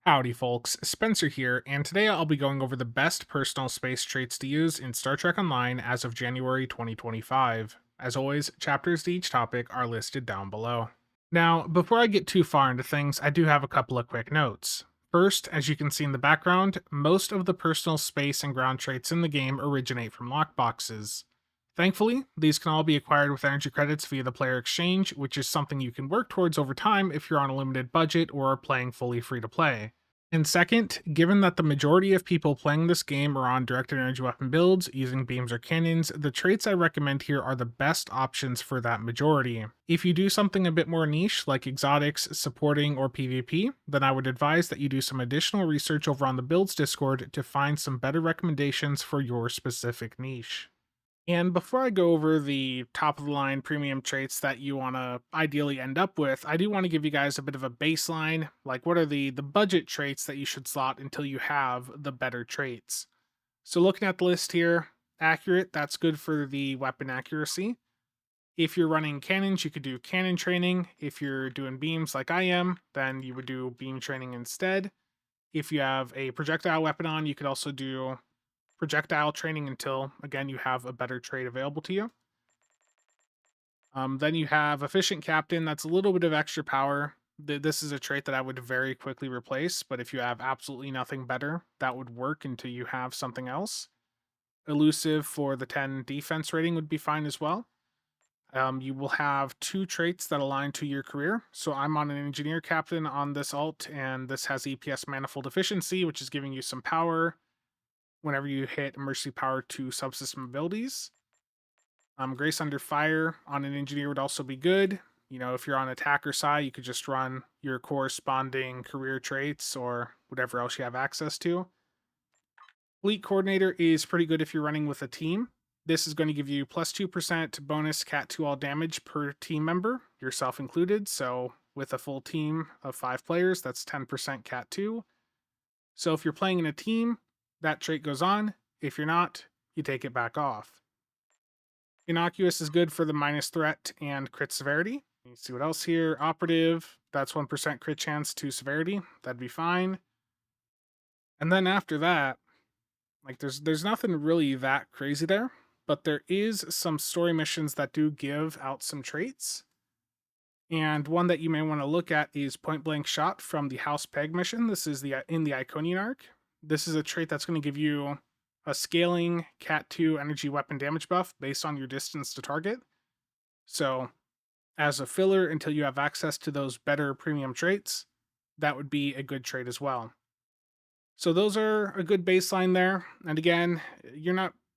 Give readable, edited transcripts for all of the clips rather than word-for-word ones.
Howdy, folks. Spencer here, and today I'll be going over the best personal space traits to use in Star Trek Online as of January 2025. As always, chapters to each topic are listed down below. Now, before I get too far into things, I do have a couple of quick notes. First, as you can see in the background, most of the personal space and ground traits in the game originate from lockboxes. Thankfully, these can all be acquired with energy credits via the player exchange, which is something you can work towards over time if you're on a limited budget or are playing fully free to play. And second, given that the majority of people playing this game are on directed energy weapon builds using beams or cannons, the traits I recommend here are the best options for that majority. If you do something a bit more niche, like exotics, supporting, or PvP, then I would advise that you do some additional research over on the builds Discord to find some better recommendations for your specific niche. And before I go over the top of the line premium traits that you want to ideally end up with, I do want to give you guys a bit of a baseline. Like, what are the budget traits that you should slot until you have the better traits? So, looking at the list here, accurate, that's good for the weapon accuracy. If you're running cannons, you could do cannon training. If you're doing beams like I am, then you would do beam training instead. If you have a projectile weapon on, you could also do projectile training until, again, you have a better trait available to you. Then you have efficient captain. That's a little bit of extra power. This is a trait that I would very quickly replace, but if you have absolutely nothing better, that would work until you have something else. Elusive for the 10 defense rating would be fine as well. You will have two traits that align to your career. So I'm on an engineer captain on this alt, and this has EPS manifold efficiency, which is giving you some power whenever you hit emergency power to subsystem abilities. Grace Under Fire on an engineer would also be good. You know, if you're on attacker side, you could just run your corresponding career traits or whatever else you have access to. Fleet Coordinator is pretty good if you're running with a team. This is going to give you plus 2% bonus Cat 2 all damage per team member, yourself included. So with a full team of 5 players, that's 10% Cat 2. So if you're playing in a team, that trait goes on. If you're not, you take it back off. Innocuous is good for the minus threat and crit severity. Let's see what else here. Operative, that's 1% crit chance to severity. That'd be fine. And then after that, like there's nothing really that crazy there, but there is some story missions that do give out some traits. And one that you may want to look at is Point Blank Shot from the House Peg mission. This is in the Iconian arc. This is a trait that's going to give you a scaling Cat 2 energy weapon damage buff based on your distance to target. So, as a filler until you have access to those better premium traits, that would be a good trait as well. So those are a good baseline there. And again,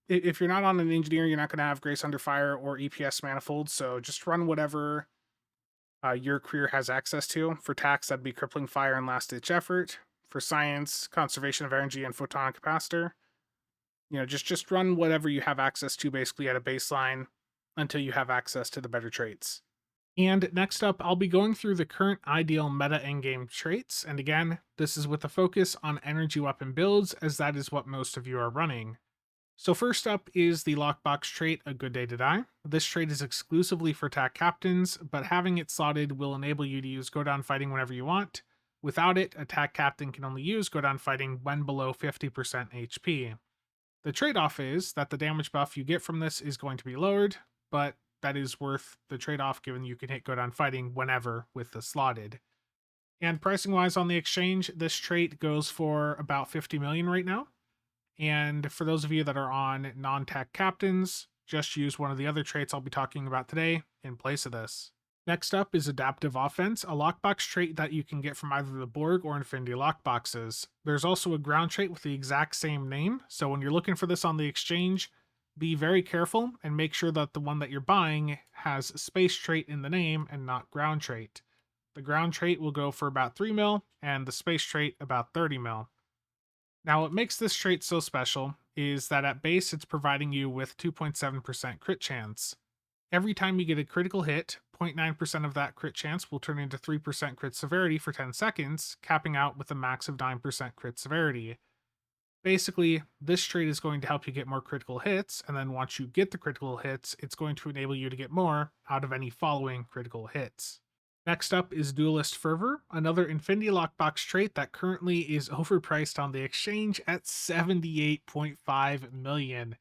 if you're not on an engineer, you're not going to have Grace Under Fire or EPS manifold. So just run whatever your career has access to. For tax, that'd be Crippling Fire and Last Ditch Effort. For science, Conservation of Energy and Photonic Capacitor. You know, just run whatever you have access to basically at a baseline until you have access to the better traits. And next up, I'll be going through the current ideal meta endgame traits. And again, this is with a focus on energy weapon builds, as that is what most of you are running. So first up is the lockbox trait, A Good Day to Die. This trait is exclusively for TAC captains, but having it slotted will enable you to use Go Down Fighting whenever you want. Without it, a TAC captain can only use Go Down Fighting when below 50% HP. The trade-off is that the damage buff you get from this is going to be lowered, but that is worth the trade-off given you can hit Go Down Fighting whenever with the slotted. And pricing-wise on the exchange, this trait goes for about 50 million right now. And for those of you that are on non-tech captains, just use one of the other traits I'll be talking about today in place of this. Next up is Adaptive Offense, a lockbox trait that you can get from either the Borg or Infinity lockboxes. There's also a ground trait with the exact same name, so when you're looking for this on the exchange, be very careful and make sure that the one that you're buying has space trait in the name and not ground trait. The ground trait will go for about 3 mil, and the space trait about 30 mil. Now, what makes this trait so special is that at base it's providing you with 2.7% crit chance. Every time you get a critical hit, 0.9% of that crit chance will turn into 3% crit severity for 10 seconds, capping out with a max of 9% crit severity. Basically, this trait is going to help you get more critical hits, and then once you get the critical hits, it's going to enable you to get more out of any following critical hits. Next up is Duelist Fervor, another Infinity Lockbox trait that currently is overpriced on the exchange at 78.5 million.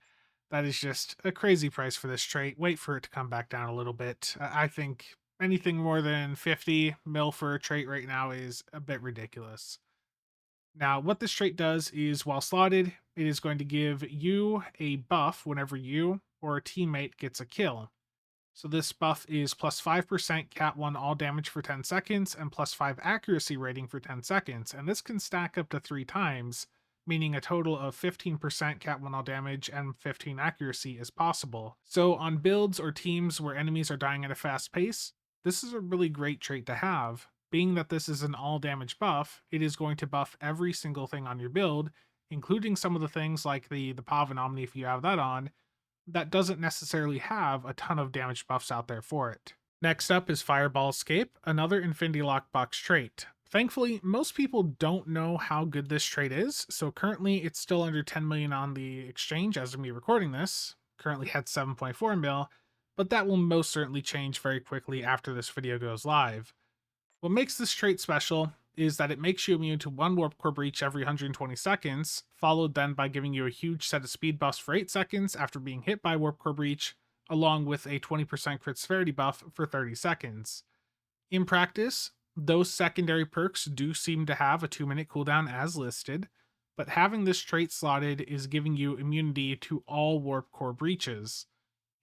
That is just a crazy price for this trait. Wait for it to come back down a little bit. I think anything more than 50 mil for a trait right now is a bit ridiculous. Now, what this trait does is while slotted, it is going to give you a buff whenever you or a teammate gets a kill. So this buff is plus 5% Cat 1 all damage for 10 seconds and plus 5 accuracy rating for 10 seconds. And this can stack up to 3 times, meaning a total of 15% Cat 1 all damage and 15 accuracy is possible. So on builds or teams where enemies are dying at a fast pace, this is a really great trait to have. Being that this is an all damage buff, it is going to buff every single thing on your build, including some of the things like the Pavan Omni if you have that on, that doesn't necessarily have a ton of damage buffs out there for it. Next up is Fireball Escape, another Infinity Lockbox trait. Thankfully, most people don't know how good this trait is, so currently it's still under 10 million on the exchange as of me recording this. Currently had 7.4 mil, but that will most certainly change very quickly after this video goes live. What makes this trait special is that it makes you immune to 1 Warp Core Breach every 120 seconds, followed then by giving you a huge set of speed buffs for 8 seconds after being hit by Warp Core Breach, along with a 20% crit severity buff for 30 seconds. In practice, those secondary perks do seem to have a 2-minute cooldown as listed, but having this trait slotted is giving you immunity to all Warp Core Breaches.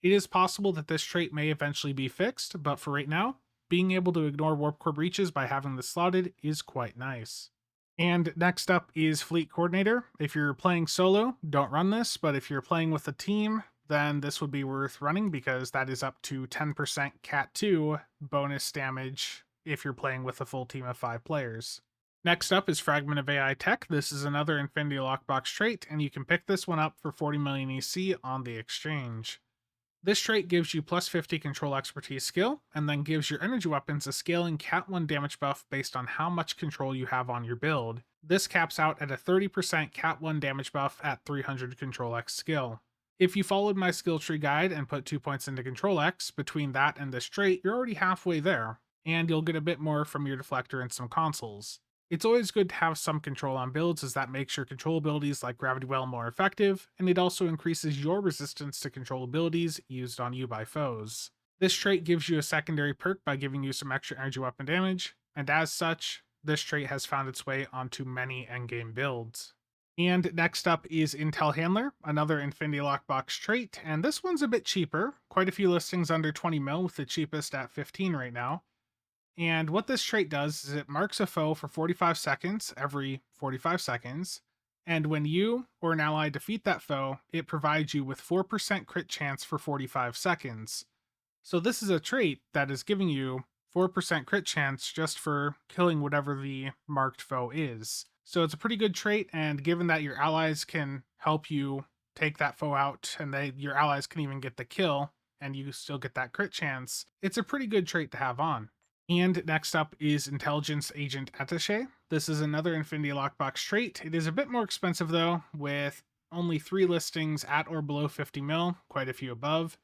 It is possible that this trait may eventually be fixed, but for right now, being able to ignore Warp Core Breaches by having this slotted is quite nice. And next up is Fleet Coordinator. If you're playing solo, don't run this, but if you're playing with a team, then this would be worth running because that is up to 10% Cat 2 bonus damage if you're playing with a full team of 5 players. Next up is Fragment of AI Tech. This is another Infinity Lockbox trait, and you can pick this one up for 40 million EC on the exchange. This trait gives you plus 50 control expertise skill, and then gives your energy weapons a scaling Cat 1 damage buff based on how much control you have on your build. This caps out at a 30% Cat 1 damage buff at 300 control X skill. If you followed my skill tree guide and put 2 points into control X, between that and this trait, you're already halfway there, and you'll get a bit more from your deflector and some consoles. It's always good to have some control on builds as that makes your control abilities like Gravity Well more effective, and it also increases your resistance to control abilities used on you by foes. This trait gives you a secondary perk by giving you some extra energy weapon damage, and as such, this trait has found its way onto many endgame builds. And next up is Intel Handler, another Infinity Lockbox trait, and this one's a bit cheaper, quite a few listings under 20 mil with the cheapest at 15 right now. And what this trait does is it marks a foe for 45 seconds every 45 seconds, and when you or an ally defeat that foe, it provides you with 4% crit chance for 45 seconds. So this is a trait that is giving you 4% crit chance just for killing whatever the marked foe is. So it's a pretty good trait, and given that your allies can help you take that foe out, and your allies can even get the kill, and you still get that crit chance, it's a pretty good trait to have on. And next up is Intelligence Agent Attache. This is another Infinity Lockbox trait. It is a bit more expensive though, with only 3 listings at or below 50 mil, quite a few above.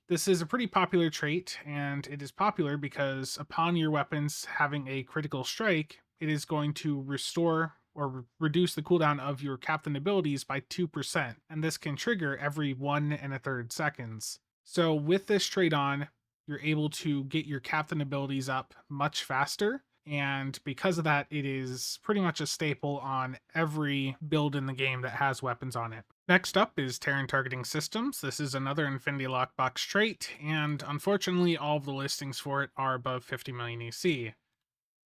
This is a pretty popular trait, and it is popular because upon your weapons having a critical strike, it is going to restore or reduce the cooldown of your captain abilities by 2%, and this can trigger every 1 1/3 seconds. So with this trait on, you're able to get your captain abilities up much faster, and because of that, it is pretty much a staple on every build in the game that has weapons on it. Next up is Terran Targeting Systems. This is another Infinity Lockbox trait, and unfortunately all of the listings for it are above 50 million EC.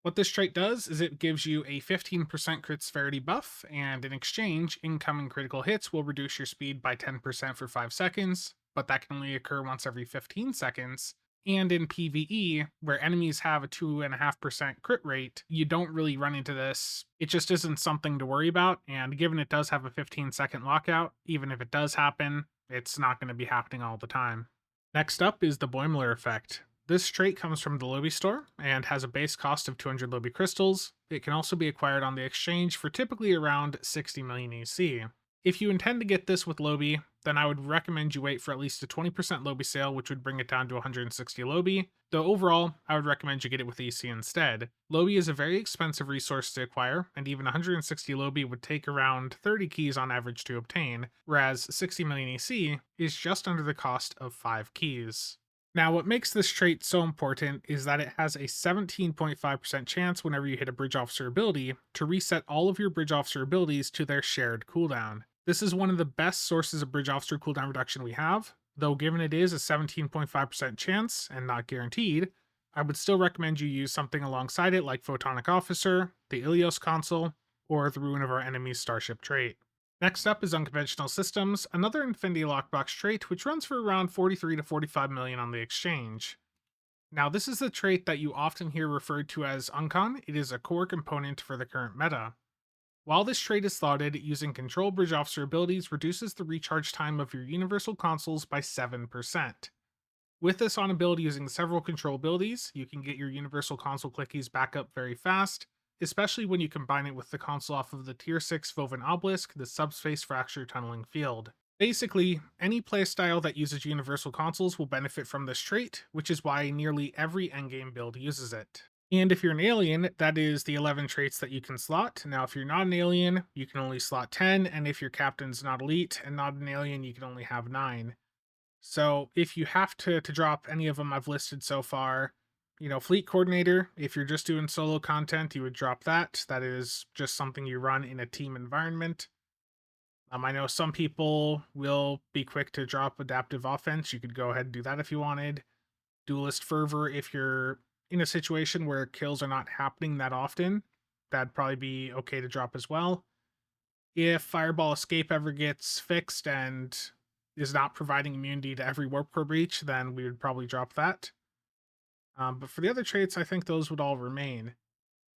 What this trait does is it gives you a 15% crit severity buff, and in exchange, incoming critical hits will reduce your speed by 10% for 5 seconds, but that can only occur once every 15 seconds. And in PvE, where enemies have a 2.5% crit rate, you don't really run into this. It just isn't something to worry about, and given it does have a 15-second lockout, even if it does happen, it's not going to be happening all the time. Next up is the Boimler Effect. This trait comes from the Lobby store and has a base cost of 200 Lobby crystals. It can also be acquired on the exchange for typically around 60 million EC. If you intend to get this with Lobby, then I would recommend you wait for at least a 20% Lobby sale, which would bring it down to 160 Lobby. Though overall, I would recommend you get it with EC instead. Lobby is a very expensive resource to acquire, and even 160 Lobby would take around 30 keys on average to obtain, whereas 60 million EC is just under the cost of 5 keys. Now, what makes this trait so important is that it has a 17.5% chance whenever you hit a bridge officer ability to reset all of your bridge officer abilities to their shared cooldown. This is one of the best sources of bridge officer cooldown reduction we have, though given it is a 17.5% chance and not guaranteed, I would still recommend you use something alongside it like Photonic Officer, the Ilios console, or the Ruin of Our Enemy's Starship trait. Next up is Unconventional Systems, another Infinity Lockbox trait which runs for around 43 to 45 million on the exchange. Now, this is the trait that you often hear referred to as Uncon. It is a core component for the current meta. While this trait is thoughted, using Control Bridge Officer abilities reduces the recharge time of your Universal Consoles by 7%. With this on ability using several control abilities, you can get your Universal Console clickies back up very fast, especially when you combine it with the console off of the Tier 6 Woven Obelisk, the Subspace Fracture Tunneling Field. Basically, any playstyle that uses Universal Consoles will benefit from this trait, which is why nearly every endgame build uses it. And if you're an alien, that is the 11 traits that you can slot. Now, if you're not an alien, you can only slot 10, and if your captain's not elite and not an alien, you can only have 9. So if you have to drop any of them I've listed so far, Fleet Coordinator, if you're just doing solo content, you would drop that. That is just something you run in a team environment. I know some people will be quick to drop Adaptive Offense. You could go ahead and do that if you wanted. Duelist Fervor, if you're in a situation where kills are not happening that often, that'd probably be okay to drop as well. If Fireball Escape ever gets fixed and is not providing immunity to every warp core breach, then we would probably drop that. But for the other traits, I think those would all remain.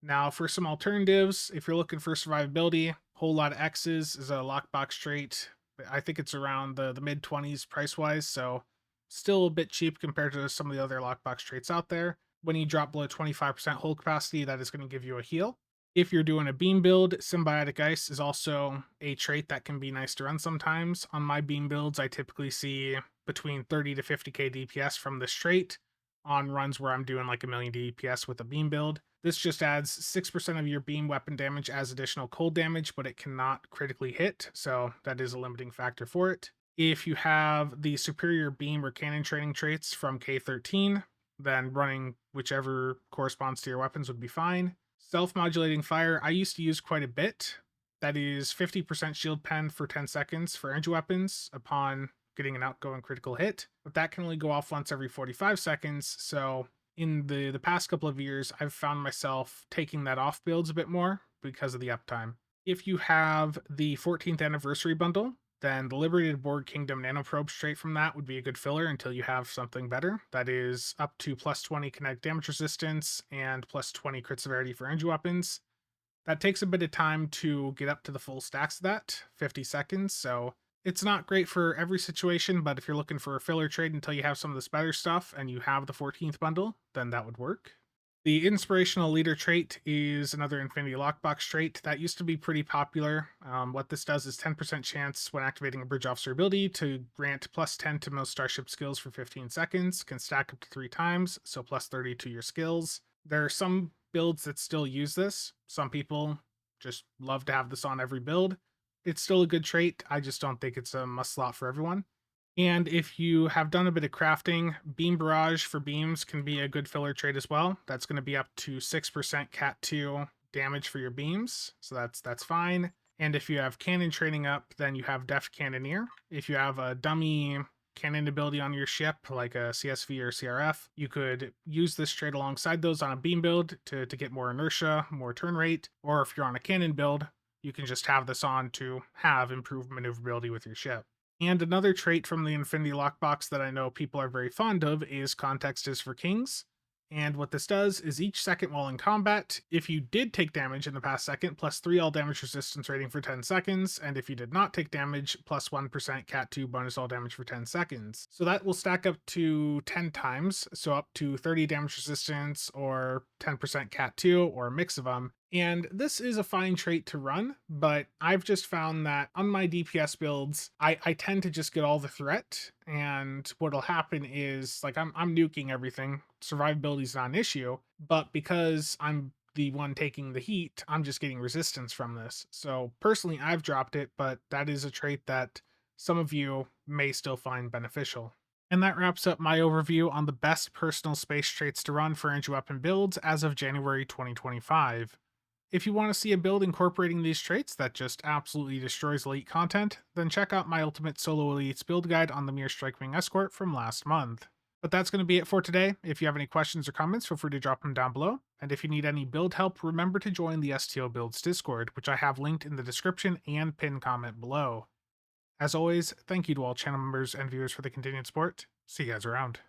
Now, for some alternatives, if you're looking for survivability, Whole Lot of X's is a lockbox trait. I think it's around the mid 20s price wise, so still a bit cheap compared to some of the other lockbox traits out there. When you drop below 25% hull capacity, that is going to give you a heal. If you're doing a beam build, Symbiotic Ice is also a trait that can be nice to run sometimes. On my beam builds, I typically see between 30 to 50k DPS from this trait on runs where I'm doing like a million DPS with a beam build. This just adds 6% of your beam weapon damage as additional cold damage, but it cannot critically hit, so that is a limiting factor for it. If you have the superior beam or cannon training traits from K13, then running whichever corresponds to your weapons would be fine. Self-modulating fire, I used to use quite a bit. That is 50% shield pen for 10 seconds for energy weapons upon getting an outgoing critical hit, but that can only go off once every 45 seconds, so in the past couple of years, I've found myself taking that off builds a bit more because of the uptime. If you have the 14th anniversary bundle, then the Liberated Borg Kingdom Nanoprobe straight from that would be a good filler until you have something better. That is up to plus 20 kinetic damage resistance and plus 20 crit severity for energy weapons. That takes a bit of time to get up to the full stacks of that, 50 seconds, so it's not great for every situation, but if you're looking for a filler trade until you have some of this better stuff and you have the 14th bundle, then that would work. The Inspirational Leader trait is another Infinity Lockbox trait that used to be pretty popular. What this does is 10% chance when activating a Bridge Officer ability to grant plus 10 to most starship skills for 15 seconds, can stack up to 3 times, so plus 30 to your skills. There are some builds that still use this. Some people just love to have this on every build. It's still a good trait, I just don't think it's a must slot for everyone. And if you have done a bit of crafting, Beam Barrage for beams can be a good filler trait as well. That's going to be up to 6% Cat 2 damage for your beams, so that's fine. And if you have cannon training up, then you have Deft Cannoneer. If you have a dummy cannon ability on your ship, like a CSV or CRF, you could use this trait alongside those on a beam build to get more inertia, more turn rate, or if you're on a cannon build, you can just have this on to have improved maneuverability with your ship. And another trait from the Infinity Lockbox that I know people are very fond of is Context is for Kings. And what this does is each second while in combat, if you did take damage in the past second, plus 3 all damage resistance rating for 10 seconds, and if you did not take damage, plus 1% Cat 2 bonus all damage for 10 seconds. So that will stack up to 10 times, so up to 30 damage resistance or 10% Cat 2 or a mix of them. And this is a fine trait to run, but I've just found that on my DPS builds, I tend to just get all the threat. And what'll happen is like I'm nuking everything. Survivability is not an issue, but because I'm the one taking the heat, I'm just getting resistance from this. So personally, I've dropped it, but that is a trait that some of you may still find beneficial. And that wraps up my overview on the best personal space traits to run for engine weapon builds as of January 2025. If you want to see a build incorporating these traits that just absolutely destroys elite content, then check out my Ultimate Solo Elites build guide on the Mere Strikewing Escort from last month. But that's going to be it for today. If you have any questions or comments, feel free to drop them down below. And if you need any build help, remember to join the STO Builds Discord, which I have linked in the description and pinned comment below. As always, thank you to all channel members and viewers for the continued support. See you guys around.